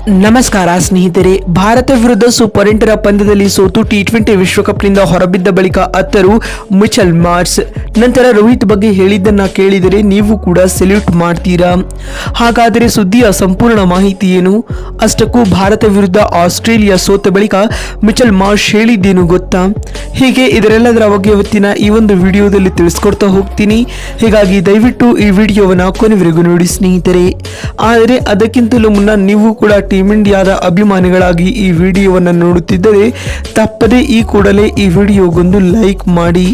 ನಮಸ್ಕಾರ ಸ್ನೇಹಿತರೆ. ಭಾರತ ವಿರುದ್ಧ ಸೂಪರ್ 8 ರ ಪಂದ್ಯದಲ್ಲಿ ಸೋತು ಟಿ20 ವಿಶ್ವಕಪ್ನಿಂದ ಹೊರಬಿದ್ದ ಬಳಿಕ ಅತ್ತರು ಮಿಚೆಲ್ ಮಾರ್ಷ್. ನಂತರ ರೋಹಿತ್ ಬಗ್ಗೆ ಹೇಳಿದ್ದನ್ನ ಕೇಳಿದರೆ ನೀವು ಕೂಡ ಸೆಲ್ಯೂಟ್ ಮಾಡ್ತೀರಾ. ಹಾಗಾದರೆ ಸುದ್ದಿಯ ಸಂಪೂರ್ಣ ಮಾಹಿತಿ ಏನು? ಅಷ್ಟಕ್ಕೂ ಭಾರತ ವಿರುದ್ಧ ಆಸ್ಟ್ರೇಲಿಯಾ ಸೋತ ಬಳಿಕ ಮಿಚೆಲ್ ಮಾರ್ಷ್ ಹೇಳಿದ್ದೇನು ಗೊತ್ತಾ? ಹೀಗೆ ಇದರೆಲ್ಲದರ ಬಗ್ಗೆ ಇವತ್ತಿನ ಈ ಒಂದು ವಿಡಿಯೋದಲ್ಲಿ ತಿಳಿಸ್ಕೊಡ್ತಾ ಹೋಗ್ತೀನಿ. ಹೀಗಾಗಿ ದಯವಿಟ್ಟು ಈ ವಿಡಿಯೋವನ್ನ ಕೊನೆವರೆಗೂ ನೋಡಿ ಸ್ನೇಹಿತರೆ. ಆದರೆ ಅದಕ್ಕಿಂತಲೂ ಮುನ್ನ ನೀವು ಕೂಡ ಟೀಮ್ ಇಂಡಿಯಾದ ಅಭಿಮಾನಿಗಳಾಗಿ ಈ ವಿಡಿಯೋವನ್ನು ನೋಡುತ್ತಿದ್ದರೆ ತಪ್ಪದೆ ಈ ಕೂಡಲೇ ಈ ವಿಡಿಯೋಗೊಂದು ಲೈಕ್ ಮಾಡಿ.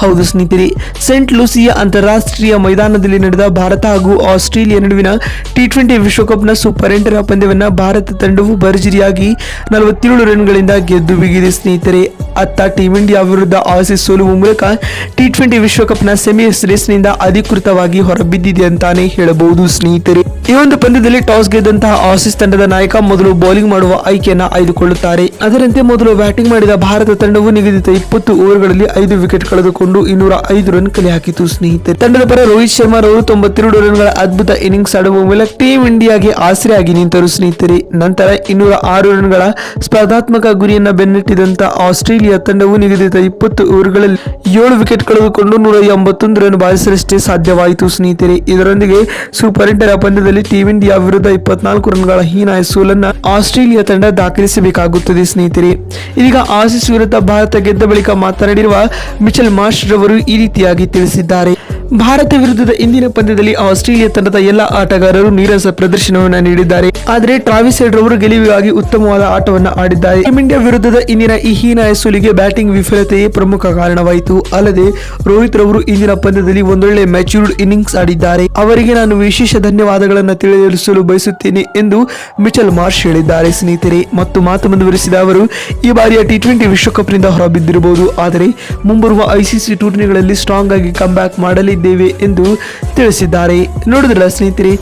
ಹೌದು ಸ್ನೇಹಿತರೆ, ಸೆಂಟ್ ಲೂಸಿಯಾ ಅಂತಾರಾಷ್ಟ್ರೀಯ ಮೈದಾನದಲ್ಲಿ ನಡೆದ ಭಾರತ ಹಾಗೂ ಆಸ್ಟ್ರೇಲಿಯಾ ನಡುವಿನ ಟಿ20 ವಿಶ್ವಕಪ್ನ ಸೂಪರ್ 8 ರ ಪಂದ್ಯವನ್ನು ಭಾರತ ತಂಡವು ಭರ್ಜರಿಯಾಗಿ 47 ರನ್ಗಳಿಂದ ಗೆದ್ದು ಬಿಗಿದೆ ಸ್ನೇಹಿತರೆ. ಅತ್ತ ಟೀಮ್ ಇಂಡಿಯಾ ವಿರುದ್ಧ ಆಸೀಸ್ ಸೋಲುವ ಮೂಲಕ ಟಿ20 ವಿಶ್ವಕಪ್ನ ಸೆಮೀಸ್ ರೇಸ್ನಿಂದ ಅಧಿಕೃತವಾಗಿ ಹೊರಬಿದ್ದಿದೆ ಅಂತಾನೆ ಹೇಳಬಹುದು ಸ್ನೇಹಿತರೆ. ಈ ಒಂದು ಪಂದ್ಯದಲ್ಲಿ ಟಾಸ್ ಗೆದ್ದಂತಹ ಆಸೀಸ್ ತಂಡದ ನಾಯಕ ಮೊದಲು ಬೌಲಿಂಗ್ ಮಾಡುವ ಆಯ್ಕೆಯನ್ನ ಆಯ್ದುಕೊಳ್ಳುತ್ತಾರೆ. ಅದರಂತೆ ಮೊದಲು ಬ್ಯಾಟಿಂಗ್ ಮಾಡಿದ ಭಾರತ ತಂಡವು ನಿಗದಿತ 20 ಓವರ್ಗಳಲ್ಲಿ 5 ವಿಕೆಟ್ ಕಳೆದುಕೊಂಡು 205 ರನ್ ಕಲೆ ಹಾಕಿತು ಸ್ನೇಹಿತರೆ. ತಂಡದ ಪರ ರೋಹಿತ್ ಶರ್ಮಾ ಅವರು 92 ರನ್ಗಳ ಅದ್ಭುತ ಇನ್ನಿಂಗ್ಸ್ ಆಡುವ ಮೂಲಕ ಟೀಮ್ ಇಂಡಿಯಾಗೆ ಆಸರೆಯಾಗಿ ನಿಂತರು ಸ್ನೇಹಿತರೆ. ನಂತರ 206 ರನ್ಗಳ ಸ್ಪರ್ಧಾತ್ಮಕ ಗುರಿಯನ್ನ ಬೆನ್ನಟ್ಟಿದಂತ ಆಸ್ಟ್ರೇಲಿಯಾ ತಂಡವು ನಿಗದಿತ 20 ಓವರ್ಗಳಲ್ಲಿ 7 ವಿಕೆಟ್ ಕಳೆದುಕೊಂಡು 181 ರನ್ ಬಾರಿಸಲಷ್ಟೇ ಸಾಧ್ಯವಾಯಿತು ಸ್ನೇಹಿತರೆ. ಇದರೊಂದಿಗೆ ಸೂಪರ್ 8 ರ ಪಂದ್ಯದಲ್ಲಿ ಟೀಮ್ ಇಂಡಿಯಾ ವಿರುದ್ಧ 24 ರನ್ಗಳ ಹೀನಾಯ ಸೋಲನ್ನ ಆಸ್ಟ್ರೇಲಿಯಾ ತಂಡ ದಾಖಲಿಸಬೇಕಾಗುತ್ತದೆ ಸ್ನೇಹಿತರೆ. ಇದೀಗ ಆಸೀಸ್ ವಿರುದ್ಧ ಭಾರತ ಗೆದ್ದ ಬಳಿಕ ಮಾತನಾಡಿರುವ ಮಿಚೆಲ್ ಮಾರ್ಷ್ ರವರು ಈ ರೀತಿಯಾಗಿ ತಿಳಿಸಿದ್ದಾರೆ. ಭಾರತ ವಿರುದ್ಧದ ಇಂದಿನ ಪಂದ್ಯದಲ್ಲಿ ಆಸ್ಟ್ರೇಲಿಯಾ ತಂಡದ ಎಲ್ಲ ಆಟಗಾರರು ನೀರಸ ಪ್ರದರ್ಶನವನ್ನು ನೀಡಿದ್ದಾರೆ. ಆದರೆ ಟ್ರಾವಿಸ್ ಹೆಡ್ ರವರು ಗೆಲುವಿಗಾಗಿ ಉತ್ತಮವಾದ ಆಟವನ್ನು ಆಡಿದ್ದಾರೆ. ಟೀಮ್ ಇಂಡಿಯಾ ವಿರುದ್ಧದ ಇಂದಿನ ಈ ಹೀನಾಯ ಸೋಲಿಗೆ ಬ್ಯಾಟಿಂಗ್ ವಿಫಲತೆಯೇ ಪ್ರಮುಖ ಕಾರಣವಾಯಿತು. ಅಲ್ಲದೆ ರೋಹಿತ್ ರವರು ಇಂದಿನ ಪಂದ್ಯದಲ್ಲಿ ಒಂದೊಳ್ಳೆ ಮ್ಯಾಚ್ಯೂರ್ಡ್ ಇನ್ನಿಂಗ್ಸ್ ಆಡಿದ್ದಾರೆ. ಅವರಿಗೆ ನಾನು ವಿಶೇಷ ಧನ್ಯವಾದಗಳನ್ನು ತಿಳಿಸಲು ಬಯಸುತ್ತೇನೆ ಎಂದು ಮಿಚೆಲ್ ಮಾರ್ಷ್ ಹೇಳಿದ್ದಾರೆ ಸ್ನೇಹಿತರೆ. ಮತ್ತು ಮಾತು ಮುಂದುವರಿಸಿದ ಅವರು, ಈ ಬಾರಿಯ ಟಿ20 ವಿಶ್ವಕಪ್ನಿಂದ ಹೊರಬಿದ್ದಿರಬಹುದು, ಆದರೆ ಮುಂಬರುವ ಐಸಿಸಿ ಟೂರ್ನಿಗಳಲ್ಲಿ ಸ್ಟ್ರಾಂಗ್ ಆಗಿ ಕಮ್ ಬ್ಯಾಕ್ ಮಾಡಲಿದ್ದೇವೆ ಎಂದು ತಿಳಿಸಿದ್ದಾರೆ. ನೋಡಿದ್ರಲ್ಲ ಸ್ನೇಹಿತರೆ,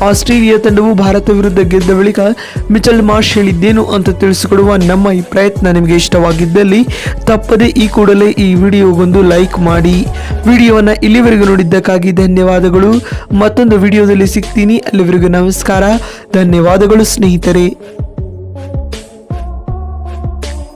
ಆಸ್ಟ್ರೇಲಿಯಾ ತಂಡವು ಭಾರತ ವಿರುದ್ಧ ಗೆದ್ದ ಬಳಿಕ ಮಿಚೆಲ್ ಮಾರ್ಷ್ ಹೇಳಿದ್ದೇನು ಅಂತ ತಿಳಿಸಿಕೊಡುವ ನಮ್ಮ ಈ ಪ್ರಯತ್ನ ನಿಮಗೆ ಇಷ್ಟವಾಗಿದ್ದಲ್ಲಿ ತಪ್ಪದೆ ಈ ಕೂಡಲೇ ಈ ವಿಡಿಯೋಗೊಂದು ಲೈಕ್ ಮಾಡಿ. ವಿಡಿಯೋವನ್ನ ಇಲ್ಲಿವರೆಗೂ ನೋಡಿದ್ದಕ್ಕಾಗಿ ಧನ್ಯವಾದಗಳು. ಮತ್ತೊಂದು ವಿಡಿಯೋದಲ್ಲಿ ಸಿಗ್ತೀನಿ. ಅಲ್ಲಿವರೆಗೂ ನಮಸ್ಕಾರ, ಧನ್ಯವಾದಗಳು ಸ್ನೇಹಿತರೆ.